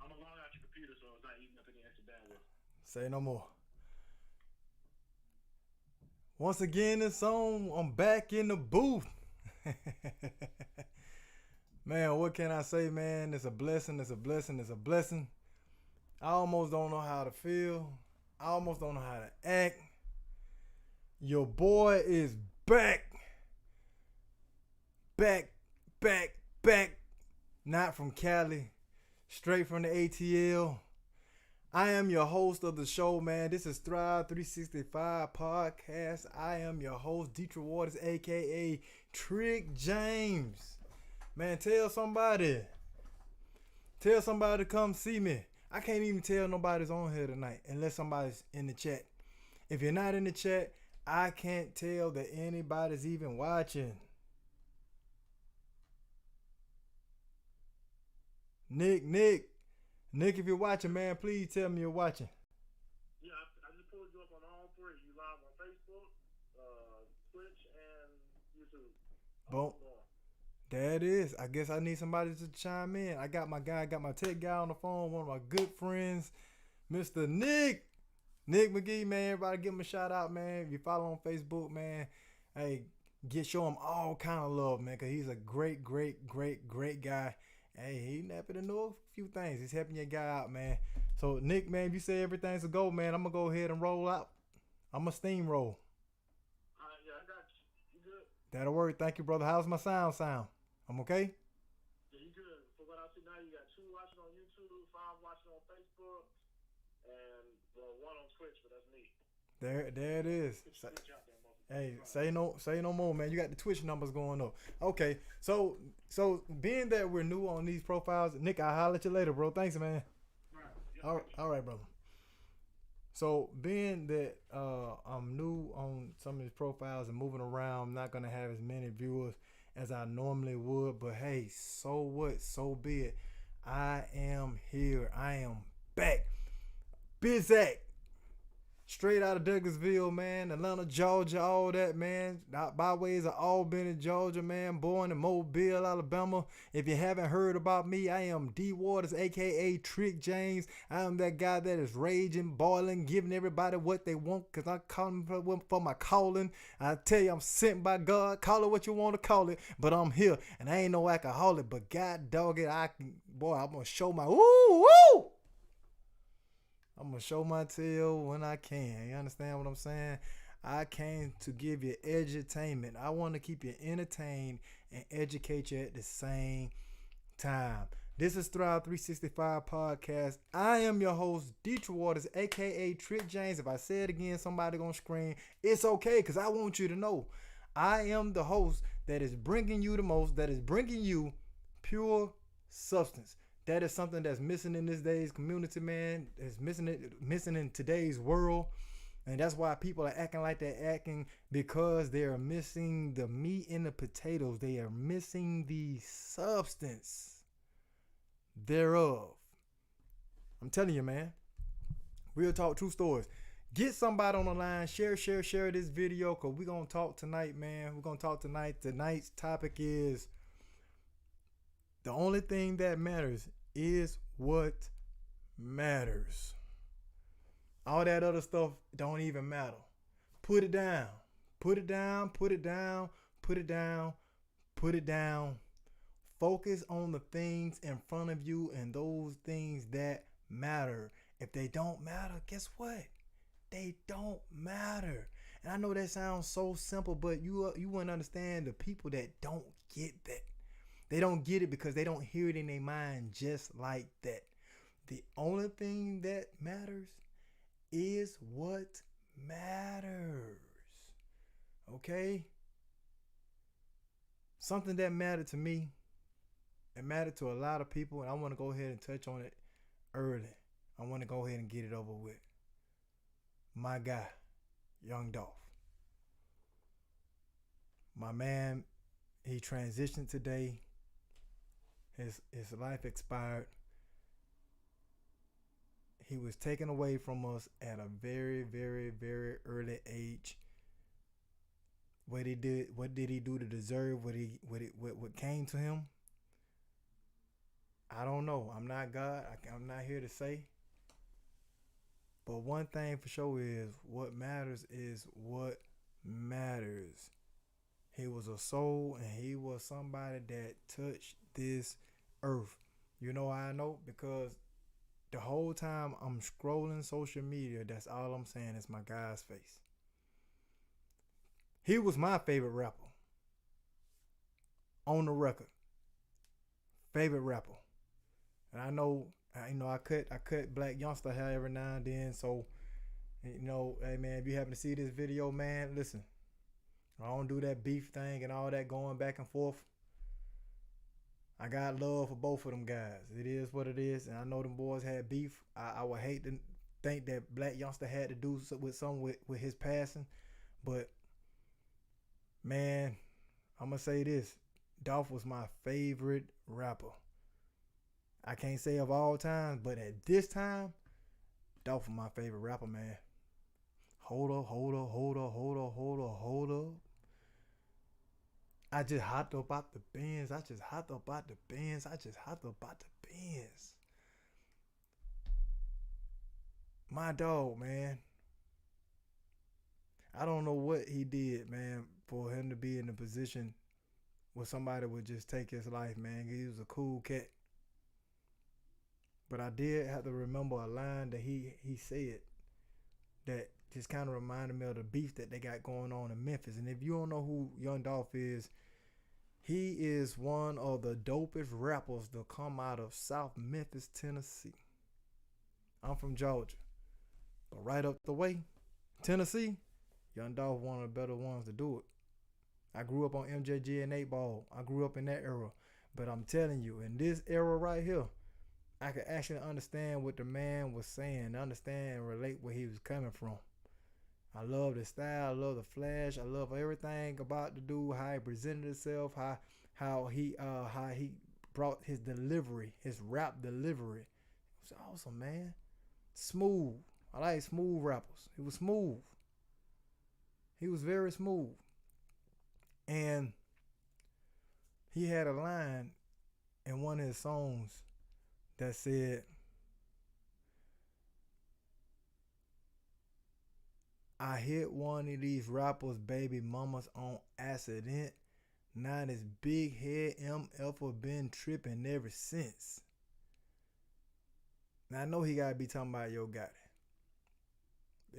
I'm gonna log out your computer so it's not eating up any extra bandwidth. Say no more. Once again, it's on. I'm back in the booth. Man, what can I say, man? It's a blessing. It's a blessing. It's a blessing. I almost don't know how to feel. I almost don't know how to act. Your boy is back. Back, back, back. Not from Cali. Straight from the ATL. I am your host of the show, man. This is Thrive 365 Podcast. I am your host, Dietrich Waters, aka Trick James. Man, tell somebody. Tell somebody to come see me. I can't even tell nobody's on here tonight unless somebody's in the chat. If you're not in the chat, I can't tell that anybody's even watching. Nick, if you're watching, man, please tell me you're watching. Yeah, I just pulled you up on all three. You live on Facebook, Twitch, and YouTube. Boom. There it is. I guess I need somebody to chime in. I got my tech guy on the phone, one of my good friends, Mr. Nick McGee, man. Everybody give him a shout out, man. If you follow on Facebook, man, hey, show him all kind of love, man, because he's a great guy. Hey, he happy to know a few things. He's helping your guy out, man. So, Nick, man, if you say everything's a go, man, I'm going to go ahead and roll out. I'm going to steamroll. All right, yeah, I got you. You good? That'll work. Thank you, brother. How's my sound? I'm okay? Yeah, you good. For what I see now, you got 2 watching on YouTube, 5 watching on Facebook, and 1 on Twitch, but that's me. There it is. Hey, say no more, man. You got the Twitch numbers going up. Okay, so being that we're new on these profiles, Nick, I'll holler at you later, bro. Thanks, man. Right. All right, brother. So being that I'm new on some of these profiles and moving around, I'm not gonna have as many viewers as I normally would. But hey, so what? So be it. I am here. I am back. Bizak. Straight out of Douglasville, man, Atlanta, Georgia, all that, man. By ways of Albany, Georgia, man. Born in Mobile, Alabama. If you haven't heard about me, I am D Waters, aka Trick James. I am that guy that is raging, boiling, giving everybody what they want, because I come for my calling. I tell you, I'm sent by God. Call it what you want to call it, but I'm here, and I ain't no alcoholic. But God dog it, I'm gonna show my woo. I'm going to show my tail when I can. You understand what I'm saying? I came to give you edutainment. I want to keep you entertained and educate you at the same time. This is Thrive 365 Podcast. I am your host, Dietrich Waters, a.k.a. Trick James. If I say it again, somebody going to scream. It's okay, because I want you to know I am the host that is bringing you the most, that is bringing you pure substance. That is something that's missing in this day's community, man. It's missing in today's world. And that's why people are acting like they're acting, because they are missing the meat and the potatoes. They are missing the substance thereof. I'm telling you, man. Real talk, true stories. Get somebody on the line. Share this video, because we're going to talk tonight, man. We're going to talk tonight. Tonight's topic is the only thing that matters is what matters. All that other stuff don't even matter. Put it down. Put it down. Put it down. Put it down. Put it down. Focus on the things in front of you and those things that matter. If they don't matter, guess what? They don't matter. And I know that sounds so simple, but you wouldn't understand the people that don't get that. They don't get it because they don't hear it in their mind just like that. The only thing that matters is what matters. Okay? Something that mattered to me, it mattered to a lot of people, and I want to go ahead and touch on it early. I want to go ahead and get it over with. My guy, Young Dolph. My man, he transitioned today. His life expired. He was taken away from us at a very, very, very early age. What did he do to deserve what came to him? I don't know. I'm not God. I'm not here to say. But one thing for sure is what matters is what matters. He was a soul and he was somebody that touched this earth. You know how I know? Because the whole time I'm scrolling social media, that's all I'm saying is my guy's face. He was my favorite rapper on the record. Favorite rapper. And I know, I cut Black Youngster hair every now and then. So, hey man, if you happen to see this video, man, listen. I don't do that beef thing and all that going back and forth. I got love for both of them guys. It is what it is, and I know them boys had beef. I would hate to think that Black Youngster had to do with his passing, but man, I'm gonna say this: Dolph was my favorite rapper. I can't say of all times, but at this time, Dolph was my favorite rapper, man. Hold up, hold up, hold up, hold up, hold up, hold up. I just hopped up out the Benz. I just hopped up out the Benz. I just hopped up out the Benz. My dog, man. I don't know what he did, man, for him to be in a position where somebody would just take his life, man. He was a cool cat. But I did have to remember a line that he said that just kind of reminded me of the beef that they got going on in Memphis. And if you don't know who Young Dolph is, he is one of the dopest rappers to come out of South Memphis, Tennessee. I'm from Georgia. But right up the way, Tennessee, Young Dolph one of the better ones to do it. I grew up on MJG and 8Ball. I grew up in that era. But I'm telling you, in this era right here, I could actually understand what the man was saying, understand and relate where he was coming from. I love the style, I love the flash, I love everything about the dude, how he presented himself, how he brought his delivery, his rap delivery. It was awesome, man. Smooth. I like smooth rappers. He was smooth. He was very smooth. And he had a line in one of his songs that said, I hit one of these rappers' baby mamas on accident. Now this big head MF been tripping ever since. Now I know he gotta be talking about Yo Gotti.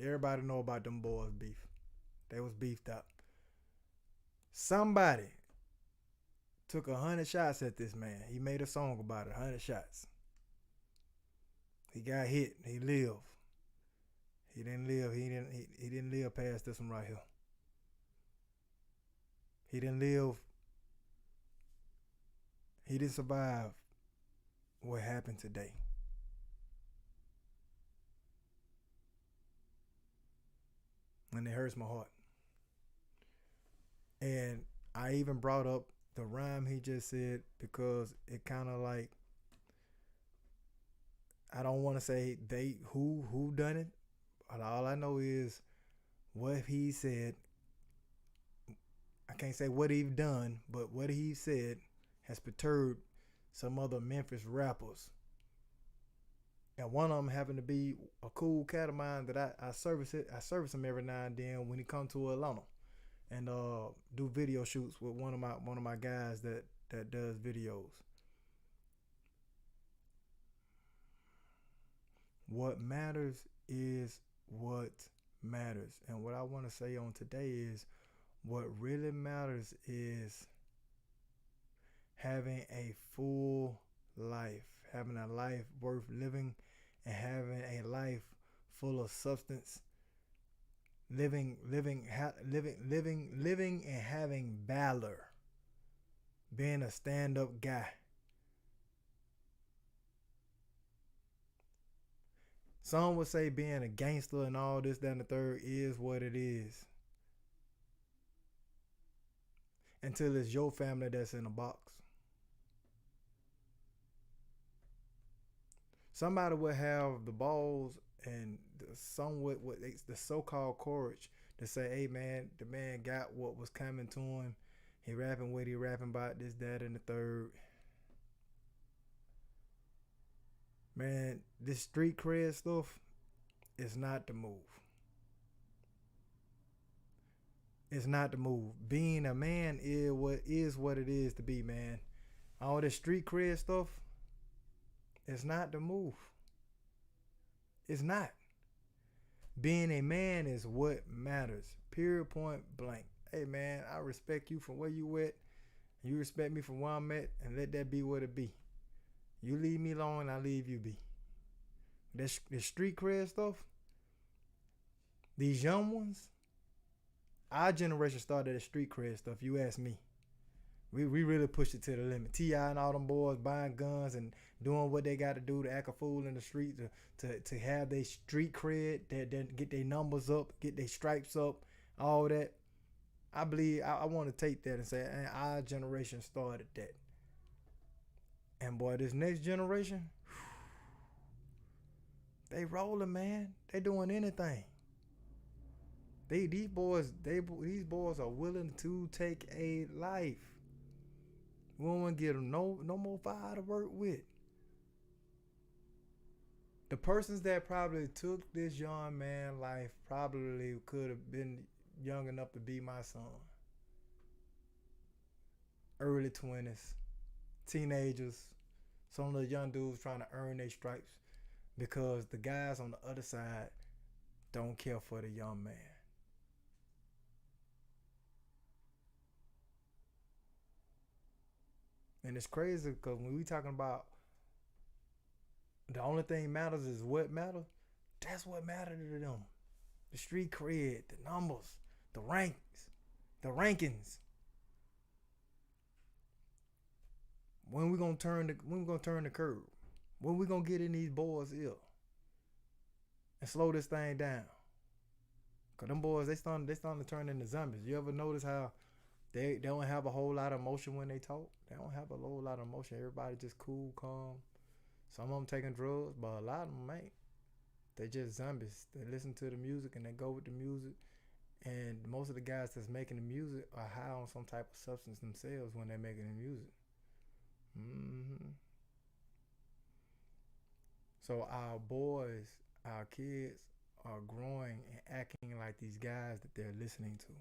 Everybody know about them boys' beef. They was beefed up. Somebody took 100 shots at this man. He made a song about it, 100 shots. He got hit. He lived. He didn't live. He didn't live past this one right here. He didn't live. He didn't survive what happened today. And it hurts my heart. And I even brought up the rhyme he just said because it kind of like, I don't want to say who done it, but all I know is what he said. I can't say what he done, but what he said has perturbed some other Memphis rappers. And one of them happened to be a cool cat of mine that I service it. I service him every now and then when he come to Atlanta and do video shoots with one of my guys that does videos. What matters is what matters. And what I want to say on today is what really matters is having a full life, having a life worth living, and having a life full of substance, living and having valor, being a stand-up guy. Some would say being a gangster and all this, that, and the third is what it is. Until it's your family that's in a box. Somebody would have the balls and somewhat the so-called courage to say, hey man, the man got what was coming to him. He rapping what he rapping about, this, that, and the third. Man, this street cred stuff is not the move. It's not the move. Being a man is what it is to be, man. All this street cred stuff is not the move. It's not. Being a man is what matters. Period, point blank. Hey man, I respect you from where you at. You respect me from where I'm at, and let that be what it be. You leave me alone, I leave you be. This street cred stuff, these young ones, our generation started the street cred stuff, you ask me. We really pushed it to the limit. T.I. and all them boys buying guns and doing what they got to do to act a fool in the street to have their street cred, that get their numbers up, get their stripes up, all that. I believe I want to take that and say, our generation started that. And boy, this next generation, they rolling, man. They doing anything. These boys are willing to take a life. We don't want to give them no more fire to work with. The persons that probably took this young man's life probably could have been young enough to be my son. Early 20s, teenagers, some of the young dudes trying to earn their stripes because the guys on the other side don't care for the young man. And it's crazy because when we talking about the only thing matters is what matters, that's what mattered to them. The street cred, the numbers, the rankings. When we gonna turn the curve? When we gonna get in these boys' ear and slow this thing down? Cause them boys, they starting to turn into zombies. You ever notice how they don't have a whole lot of emotion when they talk? They don't have a whole lot of emotion. Everybody just cool, calm. Some of them taking drugs, but a lot of them ain't. They just zombies. They listen to the music and they go with the music. And most of the guys that's making the music are high on some type of substance themselves when they're making the music. So our boys, our kids are growing and acting like these guys that they're listening to.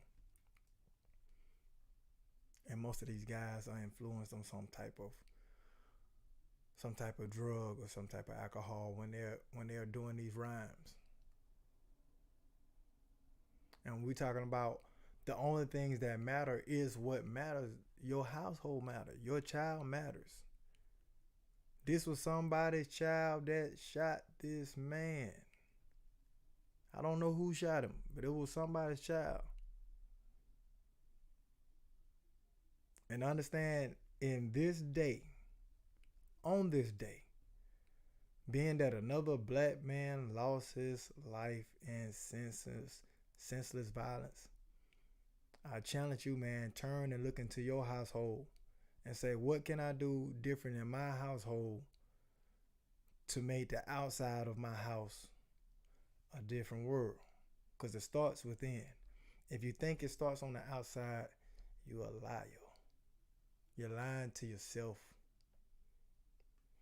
And most of these guys are influenced on some type of drug or some type of alcohol when they're doing these rhymes. And we're talking about the only things that matter is what matters. Your household matters. Your child matters. This was somebody's child that shot this man. I don't know who shot him, but it was somebody's child. And understand, in this day, on this day, being that another black man lost his life in senseless violence, I challenge you, man, turn and look into your household and say, what can I do different in my household to make the outside of my house a different world? Because it starts within. If you think it starts on the outside, you're a liar. You're lying to yourself.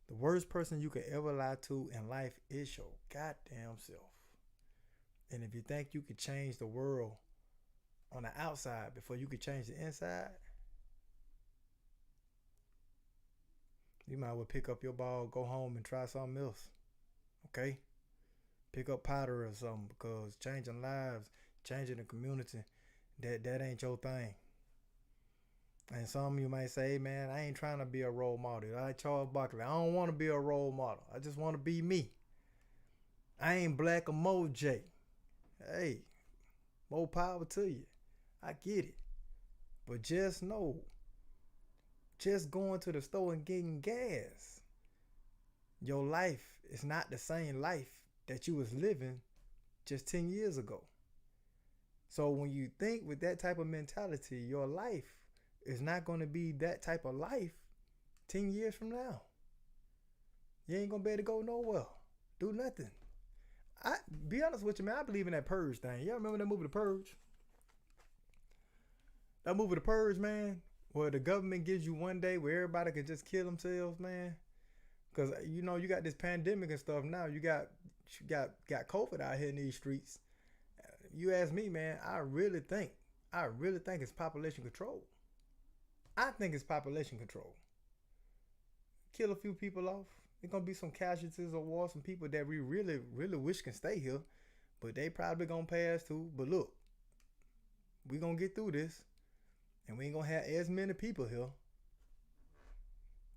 The worst person you could ever lie to in life is your goddamn self. And if you think you could change the world on the outside before you could change the inside, you might well pick up your ball, go home and try something else. Okay? Pick up pottery or something, because changing lives, changing the community, that ain't your thing. And some of you might say, hey man, I ain't trying to be a role model. Like Charles Barkley, I don't want to be a role model. I just want to be me. I ain't Black or Mo J. Hey, more power to you. I get it. But just know, just going to the store and getting gas, your life is not the same life that you was living just 10 years ago. So when you think with that type of mentality, your life is not going to be that type of life 10 years from now. You ain't going to be able to go nowhere. Do nothing. I be honest with you, man, I believe in that Purge thing. Y'all remember that movie, The Purge? That movie, The Purge, man, where the government gives you one day where everybody could just kill themselves, man. Cause you know you got this pandemic and stuff now. You got COVID out here in these streets. You ask me, man. I really think it's population control. I think it's population control. Kill a few people off. There's gonna be some casualties of war. Some people that we really, really wish can stay here, but they probably gonna pass too. But look, we gonna get through this, and we ain't gonna have as many people here.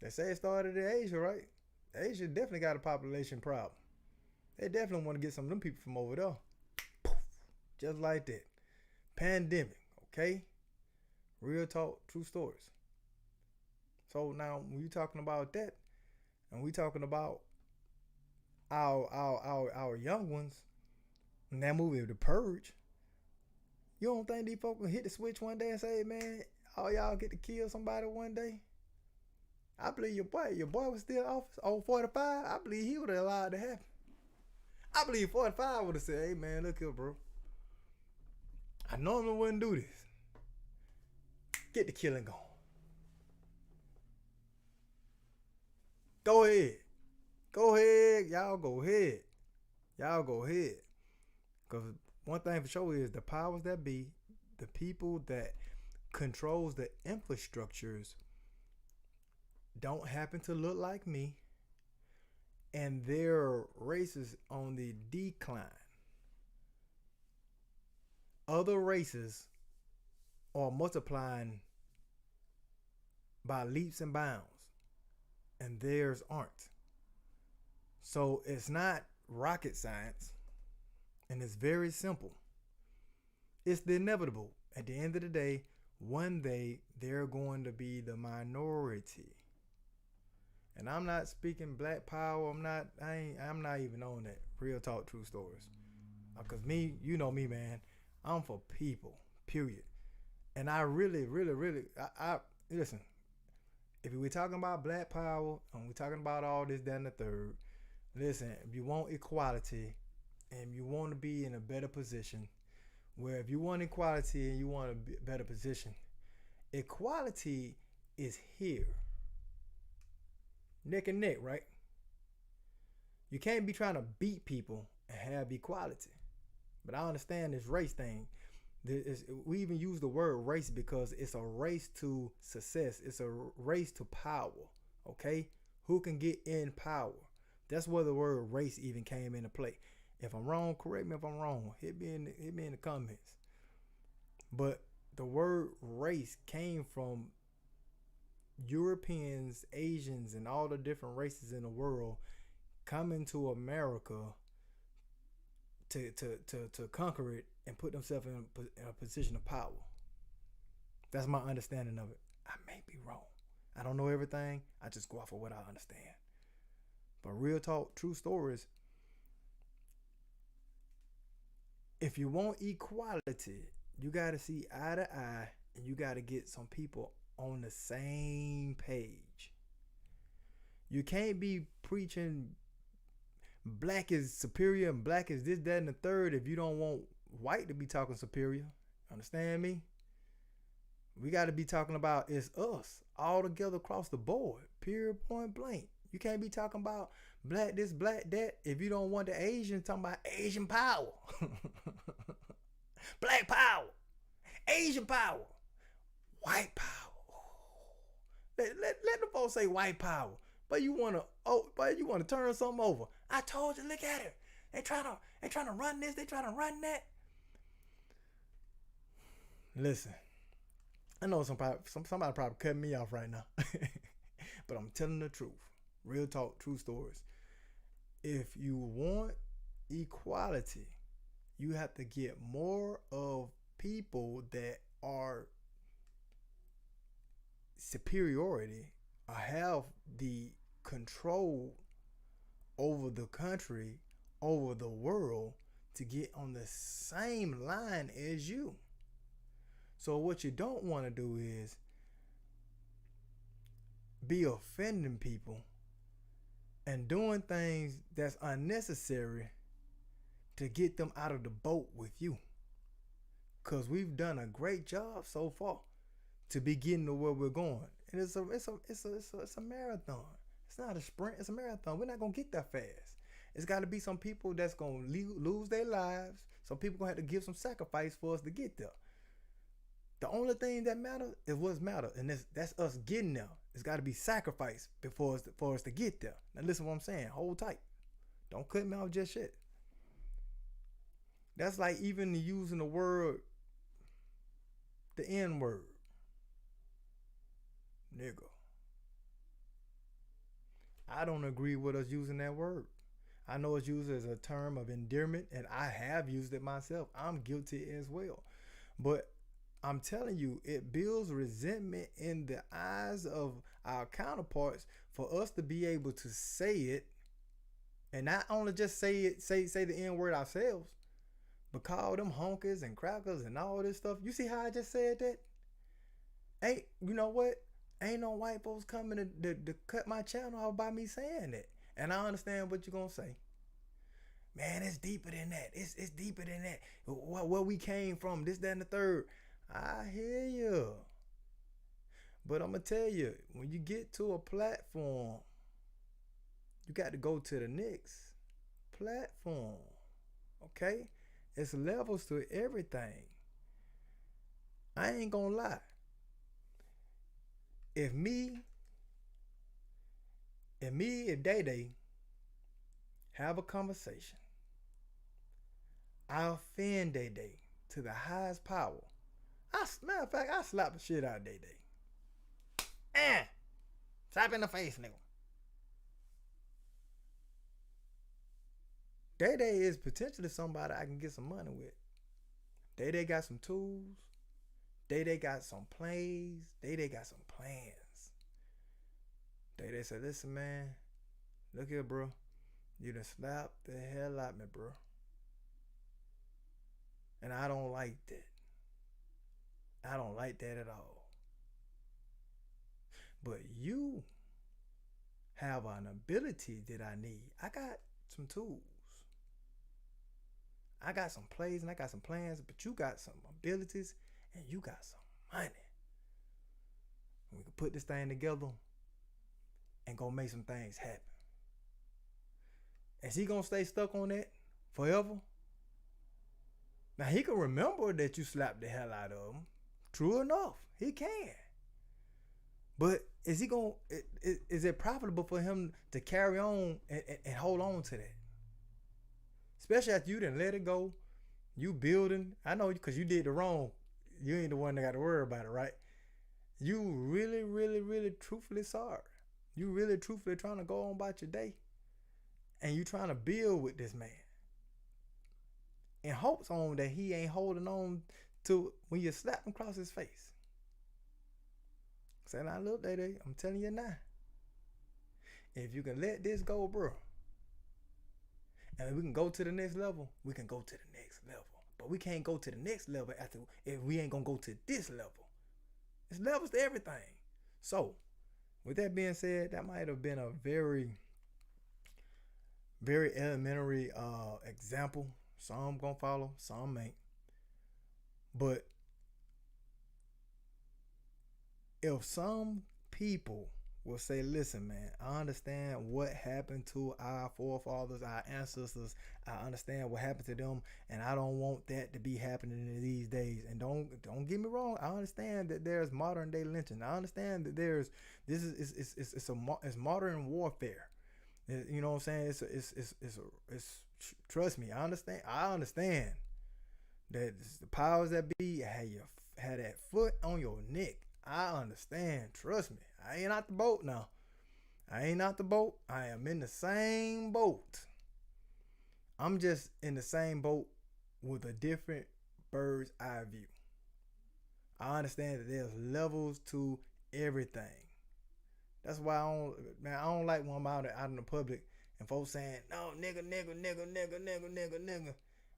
They say it started in Asia, right? Asia definitely got a population problem. They definitely want to get some of them people from over there. Poof, just like that. Pandemic, okay? Real talk, true stories. So now when you talking about that, and we talking about our young ones, in that movie The Purge, you don't think these folks will hit the switch one day and say, man, all y'all get to kill somebody one day? I believe your boy was still in office on 45. I believe he would have allowed it to happen. I believe 45 would have said, hey man, look here, bro. I normally wouldn't do this. Get the killing going. Go ahead. Go ahead. Y'all go ahead. Y'all go ahead. Because one thing for sure is the powers that be, the people that controls the infrastructures don't happen to look like me, and their race is on the decline. Other races are multiplying by leaps and bounds, and theirs aren't. So it's not rocket science, and it's very simple. It's the inevitable. At the end of the day, one day they're going to be the minority. And I'm not speaking black power. I'm not even on that. Real talk, true stories. Because me, you know me, man. I'm for people, period. And I really, I listen, if we're talking about black power and we're talking about all this, that, and the third, listen, if you want equality and you want to be in a better position, where if you want equality and you want a better position, equality is here. Neck and neck, right? You can't be trying to beat people and have equality. But I understand this race thing. We even use the word race because it's a race to success. It's a race to power. Okay? Who can get in power? That's where the word race even came into play. If I'm wrong, correct me if I'm wrong. Hit me in the comments. But the word race came from Europeans, Asians, and all the different races in the world coming to America to conquer it and put themselves in a position of power. That's my understanding of it. I may be wrong. I don't know everything. I just go off of what I understand. But real talk, true stories. If you want equality, you got to see eye to eye, and you got to get some people on the same page. You can't be preaching black is superior and black is this, that, and the third if you don't want white to be talking superior. Understand me? We got to be talking about it's us all together across the board. Period, point blank. You can't be talking about black this, black that if you don't want the Asian talking about Asian power. Black power. Asian power. White power. Let the folks say white power. But you wanna turn something over. I told you, look at it. They trying to run this, they trying to run that. Listen, I know somebody probably cutting me off right now. But I'm telling the truth. Real talk, true stories. If you want equality, you have to get more of people that are superiority or have the control over the country, over the world, to get on the same line as you. So what you don't want to do is be offending people and doing things that's unnecessary to get them out of the boat with you. Because we've done a great job so far to be getting to where we're going. And it's a marathon. It's It's not a sprint, it's a marathon. We're not gonna get that fast. It's got to be some people that's gonna lose their lives. Some people gonna have to give some sacrifice for us to get there. The only thing that matters is what's matter, and that's us getting there. It's got to be sacrifice for us to get there. Now listen to what I'm saying. Hold tight. Don't cut me off just yet. That's like even using the word, the N word, nigga. I don't agree with us using that word. I know it's used as a term of endearment, and I have used it myself. I'm guilty as well. But I'm telling you, it builds resentment in the eyes of our counterparts for us to be able to say it, and not only just say the N word ourselves, but call them honkers and crackers and all this stuff. You see how I just said that? You know what? Ain't no white folks coming to cut my channel off by me saying that. And I understand what you're going to say. Man, it's deeper than that. It's deeper than that. Where we came from, this, that, and the third. I hear you. But I'm going to tell you, when you get to a platform, you got to go to the next platform. Okay? It's levels to everything. I ain't going to lie. If Day Day have a conversation, I offend Day Day to the highest power. Matter of fact, I slap the shit out of Day Day. Slap in the face, nigga. Day Day is potentially somebody I can get some money with. Day Day got some tools. Day Day got some plays. Day Day got some plans. Day Day said, listen, man, look here, bro. You done slapped the hell out of me, bro. And I don't like that. I don't like that at all. But you have an ability that I need. I got some tools. I got some plays and I got some plans, but you got some abilities and you got some money. We can put this thing together and go make some things happen. Is he gonna stay stuck on that forever? Now he can remember that you slapped the hell out of him. True enough, he can. But is it profitable for him to carry on and hold on to that? Especially after you didn't let it go. You building. I know because you did the wrong. You ain't the one that got to worry about it, right? You really, really, really truthfully sorry. You really truthfully trying to go on about your day. And you trying to build with this man. In hopes on that he ain't holding on to when you slap him across his face. Say, now look, Day, I'm telling you now. If you can let this go, bro, and we can go to the next level, we can go to the next level. But we can't go to the next level if we ain't gonna go to this level. It's levels to everything. So, with that being said, that might have been a very, very elementary example. Some gonna follow, some ain't. But if some people will say, listen, man, I understand what happened to our forefathers, our ancestors. I understand what happened to them, and I don't want that to be happening in these days. And don't get me wrong. I understand that there's modern day lynching. I understand that it's modern warfare. You know what I'm saying? It's trust me. I understand that the powers that be had that foot on your neck. I understand. Trust me. I ain't out the boat now. I am in the same boat. I'm just in the same boat with a different bird's eye view. I understand that there's levels to everything. That's why I don't like when I'm out in the public and folks saying, no, nigga.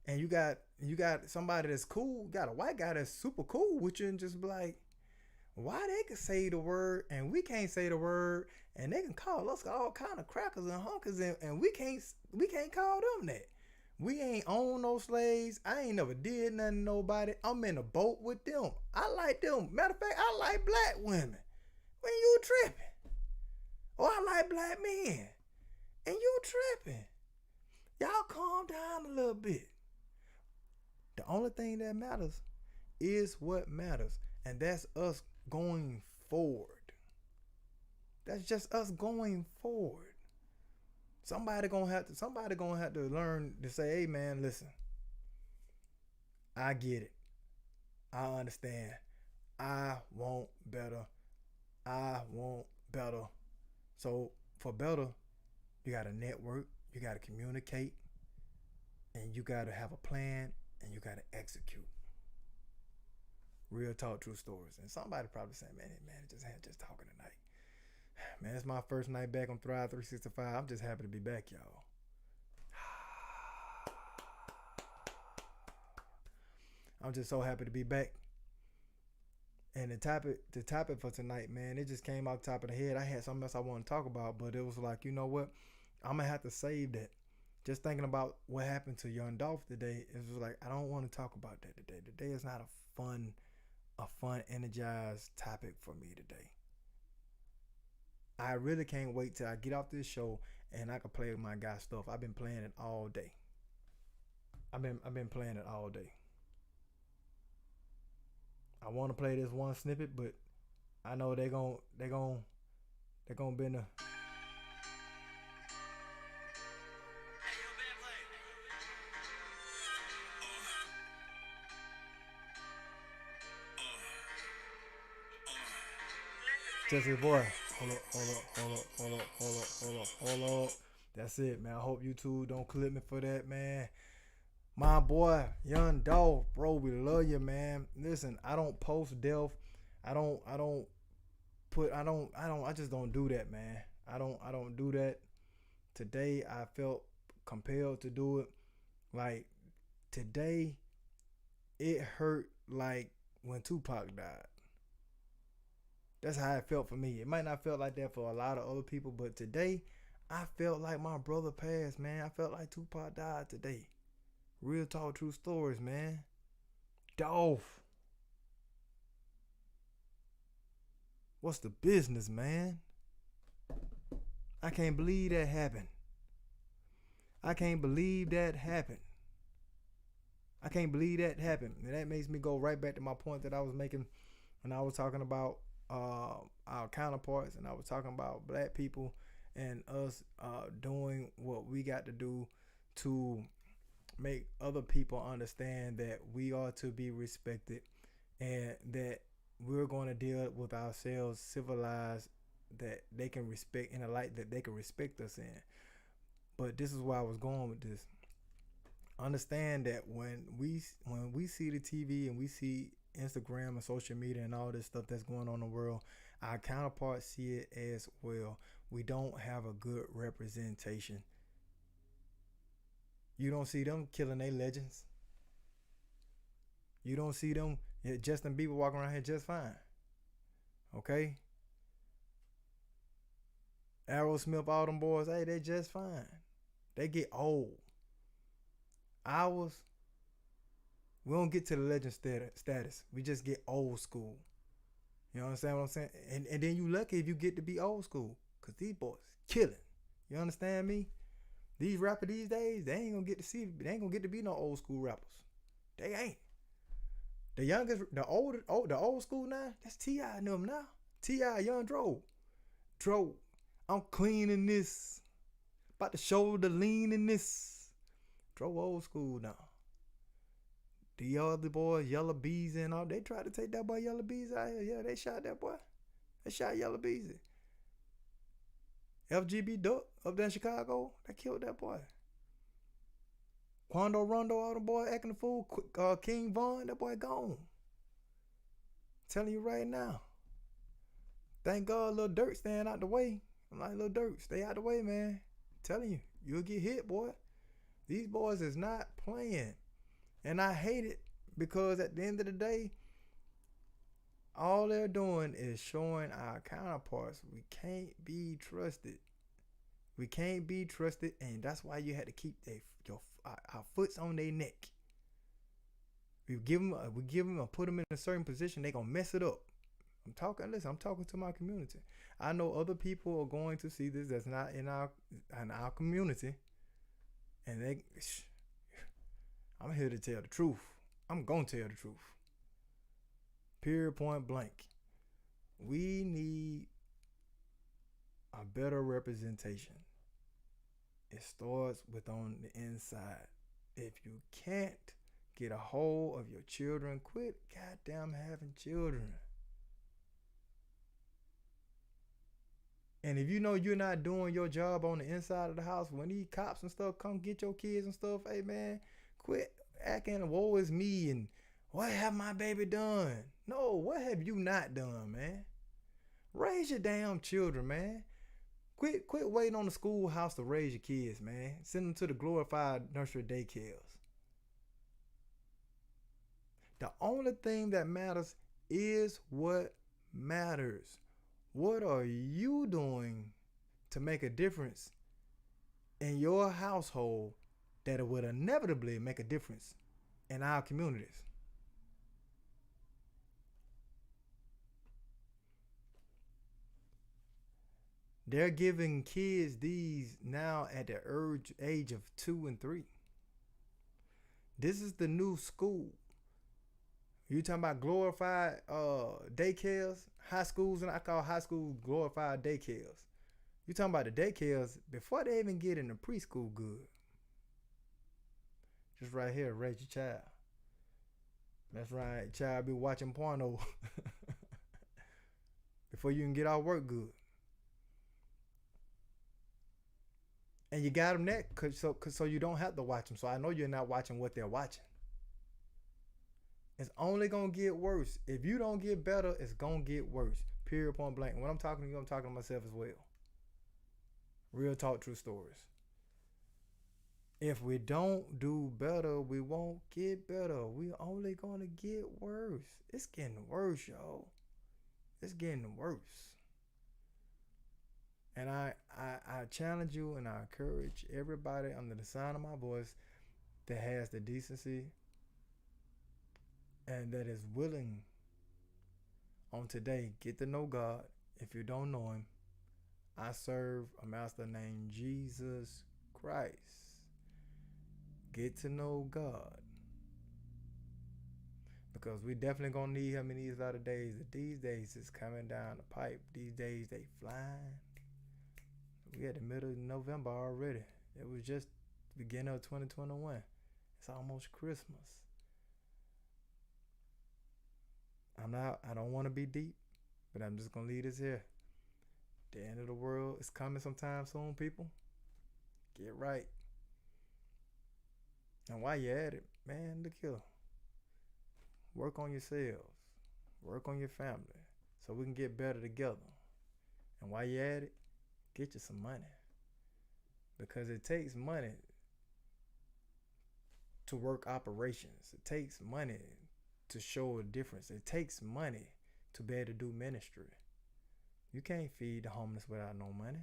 And you got somebody that's cool, got a white guy that's super cool with you and just be like, why they can say the word and we can't say the word, and they can call us all kind of crackers and hunkers and we can't call them that. We ain't own no slaves. I ain't never did nothing to nobody. I'm in a boat with them. I like them. Matter of fact, I like black women. When you tripping? Oh, I like black men. And you tripping. Y'all calm down a little bit. The only thing that matters is what matters. And that's us going forward. That's just us going forward. Somebody gonna have to learn to say, hey man, listen, I get it. I understand. I want better. I want better. So for better, you gotta network, you gotta communicate, and you gotta have a plan, and you gotta execute. Real talk, true stories. And somebody probably saying, man, just talking tonight. Man, it's my first night back on Thrive 365. I'm just happy to be back, y'all. I'm just so happy to be back. And the topic for tonight, man, it just came off the top of the head. I had something else I want to talk about, but it was like, you know what? I'm gonna have to save that. Just thinking about what happened to Young Dolph today, it was like I don't want to talk about that today. Today is not a fun, energized topic for me today. I really can't wait till I get off this show and I can play with my guy stuff. I've been playing it all day. I've been playing it all day. I want to play this one snippet, but I know they're gonna be in the. Just his boy. Hold up. That's it, man. I hope you two don't clip me for that, man. My boy, Young Dolph, bro, we love you, man. Listen, I don't post Delph. I just don't do that, man. I don't do that. Today I felt compelled to do it. Like today, it hurt like when Tupac died. That's how it felt for me. It might not feel like that for a lot of other people, but today, I felt like my brother passed, man. I felt like Tupac died today. Real talk, true stories, man. Dolph. What's the business, man? I can't believe that happened. I can't believe that happened. And that makes me go right back to my point that I was making when I was talking about our counterparts, and I was talking about black people and us doing what we got to do to make other people understand that we are to be respected and that we're going to deal with ourselves civilized, that they can respect in a light that they can respect us in. But this is where I was going with this. Understand that when we see the TV and we see Instagram and social media and all this stuff that's going on in the world, our counterparts see it as well. We don't have a good representation. You don't see them killing their legends. You don't see them, Justin Bieber walking around here just fine. Okay? Aerosmith, all them boys, hey, they just fine. They get old. Ours, we don't get to the legend status. We just get old school. You understand what I'm saying? And then you lucky if you get to be old school, because these boys killing. You understand me? These rappers these days, they ain't gonna get to be no old school rappers. They ain't. The youngest, the old school now, that's T.I. and them now. T.I. Young Dro. I'm cleaning this. About to show the lean in this. Dro old school now. The other boys, Yella Beezy and all, they tried to take that boy Yella Beezy out here. Yeah, they shot that boy. They shot Yella Beezy. FGB Duck up there in Chicago, they killed that boy. Quando Rondo, all the boy acting the fool. King Von, that boy gone. Telling you right now. Thank God Lil Durk staying out the way. I'm like, Lil Durk, stay out the way, man. Telling you, you'll get hit, boy. These boys is not playing. And I hate it because at the end of the day, all they're doing is showing our counterparts we can't be trusted. We can't be trusted, and that's why you had to keep our foots on their neck. We give them and put them in a certain position, they gonna mess it up. I'm talking to my community. I know other people are going to see this that's not in our community, and I'm here to tell the truth. I'm gonna tell the truth. Period, point blank. We need a better representation. It starts with on the inside. If you can't get a hold of your children, quit goddamn having children. And if you know you're not doing your job on the inside of the house, when these cops and stuff come get your kids and stuff, hey man, quit acting woe is me and what have my baby done? No, what have you not done, man? Raise your damn children, man. Quit waiting on the schoolhouse to raise your kids, man. Send them to the glorified nursery daycares. The only thing that matters is what matters. What are you doing to make a difference in your household that it would inevitably make a difference in our communities? They're giving kids these now at the age of 2 and 3. This is the new school. You talking about glorified daycares, high schools, and I call high schools glorified daycares. You talking about the daycares before they even get into preschool good. Just right here, raise your child. That's right, child be watching porno before you can get off work good. And you got them that so you don't have to watch them. So I know you're not watching what they're watching. It's only going to get worse. If you don't get better, it's going to get worse. Period, point blank. And when I'm talking to you, I'm talking to myself as well. Real talk, true stories. If we don't do better, we won't get better. We're only going to get worse. It's getting worse, y'all. It's getting worse. And I challenge you and I encourage everybody under the sound of my voice that has the decency and that is willing on today, get to know God. If you don't know him, I serve a master named Jesus Christ. Get to know God. Because we definitely gonna need him in these latter days. These days it's coming down the pipe. These days they flying. We at the middle of November already. It was just the beginning of 2021. It's almost Christmas. I don't want to be deep, but I'm just going to leave this here. The end of the world is coming sometime soon, people. Get right. And while you're at it, man, look here. Work on yourselves. Work on your family so we can get better together. And while you're at it, get you some money. Because it takes money to work operations. It takes money to show a difference. It takes money to be able to do ministry. You can't feed the homeless without no money.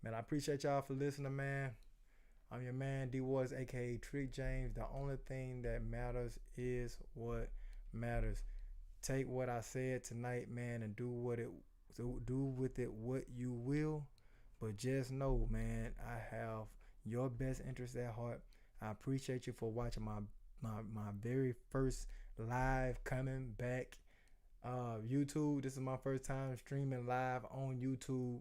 Man, I appreciate y'all for listening, man. I'm your man, D Wars, aka Trick James. The only thing that matters is what matters. Take what I said tonight, man, and do with it what you will. But just know, man, I have your best interest at heart. I appreciate you for watching my very first live coming back. YouTube, this is my first time streaming live on YouTube.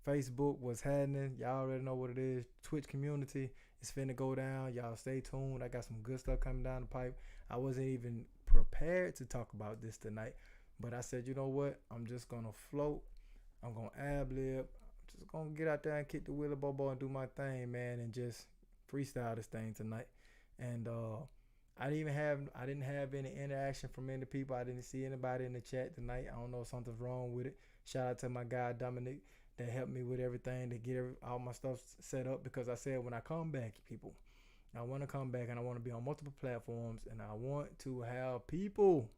Facebook, what's happening? Y'all already know what it is. Twitch community, it's finna go down. Y'all stay tuned. I got some good stuff coming down the pipe. I wasn't even prepared to talk about this tonight, but I said, you know what? I'm just gonna float. I'm gonna ad-lib. I'm just gonna get out there and kick the wheelie bobo and do my thing, man, and just freestyle this thing tonight. And I didn't have any interaction from any people. I didn't see anybody in the chat tonight. I don't know if something's wrong with it. Shout out to my guy Dominic that helped me with everything to get all my stuff set up, because I said when I come back, people, I want to come back and I want to be on multiple platforms, and I want to have people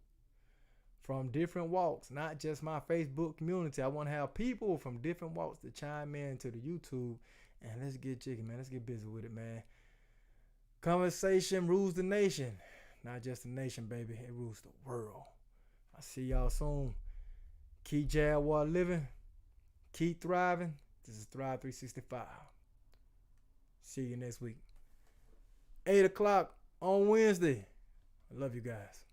from different walks, not just my Facebook community. I want to have people from different walks to chime in to the YouTube, and let's get chicken, man. Let's get busy with it, man. Conversation rules the nation. Not just the nation, baby. It rules the world. I see y'all soon. Keep Jaguar living. Keep thriving. This is Thrive 365. See you next week. 8 o'clock on Wednesday. I love you guys.